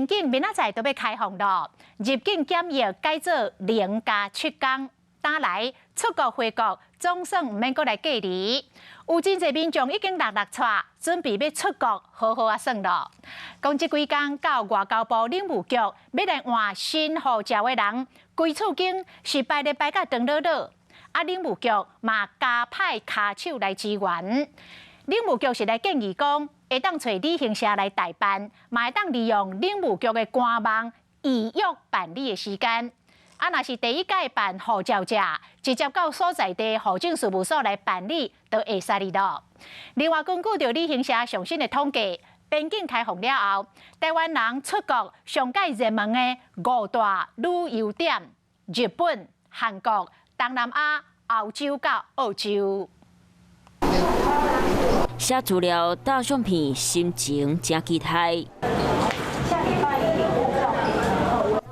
边境明仔载都要开放了，入境检疫改做0+7天，打来出国回国总算唔免过来隔离。有真侪民众已经陆出，准备要出国，好好算咯。讲这几天到外交部领务局要来换新护照的人，规处经是排咧排甲长落落。领务局嘛加派骹手来支援。领务局是来建议讲，会当找旅行社来代办，嘛会当利用领务局的官网预约办理的时间。若是第一届办护照者，直接到所在地户政事务所来办理，就会使哩咯。另外，根据着旅行社上新的统计，边境开放了后，台湾人出国上界热门的5大旅游点：日本、韩国、东南亚、欧洲甲澳洲。写资料、打相片，心情真期待。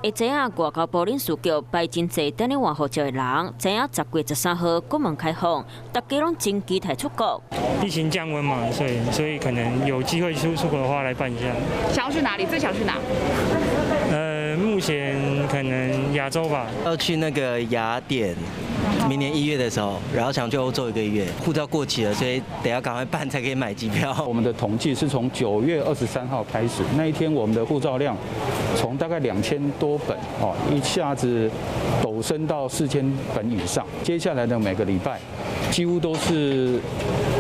会知影外交部领事局排真侪等咧换护照的人，知影10月13号国门开放，大家拢真期待出国。疫情降温嘛，所以可能有机会出国的话来办一下。想要去哪里？最想去哪？目前可能亚洲吧。要去那个雅典，明年1月的时候，然后想去欧洲1个月。护照过期了，所以得要赶快办才可以买机票。我们的统计是从9月23号开始，那一天我们的护照量从大概2000多本一下子陡升到4000本以上。接下来的每个礼拜，几乎都是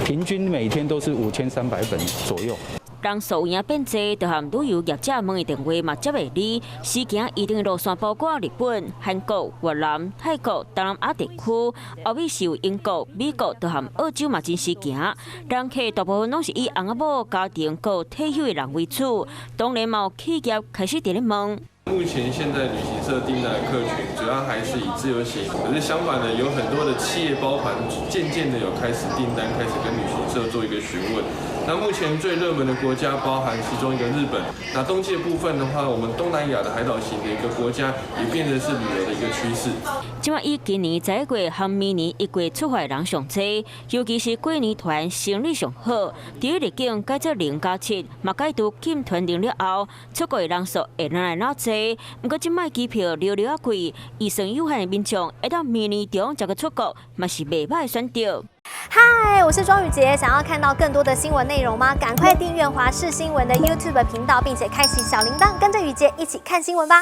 平均每天都是5300本左右。人数有影变多，就和旅游业者问的电话嘛接袂离。时行一定路线包括日本、韩国、越南、泰国、东南亚地区，后尾是有英国、美国，就和澳洲嘛真时行。人客大部分拢是以翁仔某、家庭、和退休的人为主，当然嘛有企业开始在咧问。目前现在旅行社订单的客群主要还是以自由行，可是相反的，有很多的企业包团渐渐的有开始订单，开始跟旅行社做一个询问。那目前最热门的国家包含其中一个日本，那冬季部分的话，我们东南亚的海岛型的一个国家也变成是旅游的一个趋势。即马以今年11月和明年1月出发的人上多，尤其是过年团生意上好。第一入境改做0+7，嘛改除禁团令了后，出国的人数会来闹多。不过即卖机票溜溜啊贵，预算有限的民众会到明年中才个出国，嘛是袂歹的选择。嗨，我是庄宇杰，想要看到更多的新闻内容吗？赶快订阅华视新闻的 YouTube 频道，并且开启小铃铛，跟着宇杰一起看新闻吧。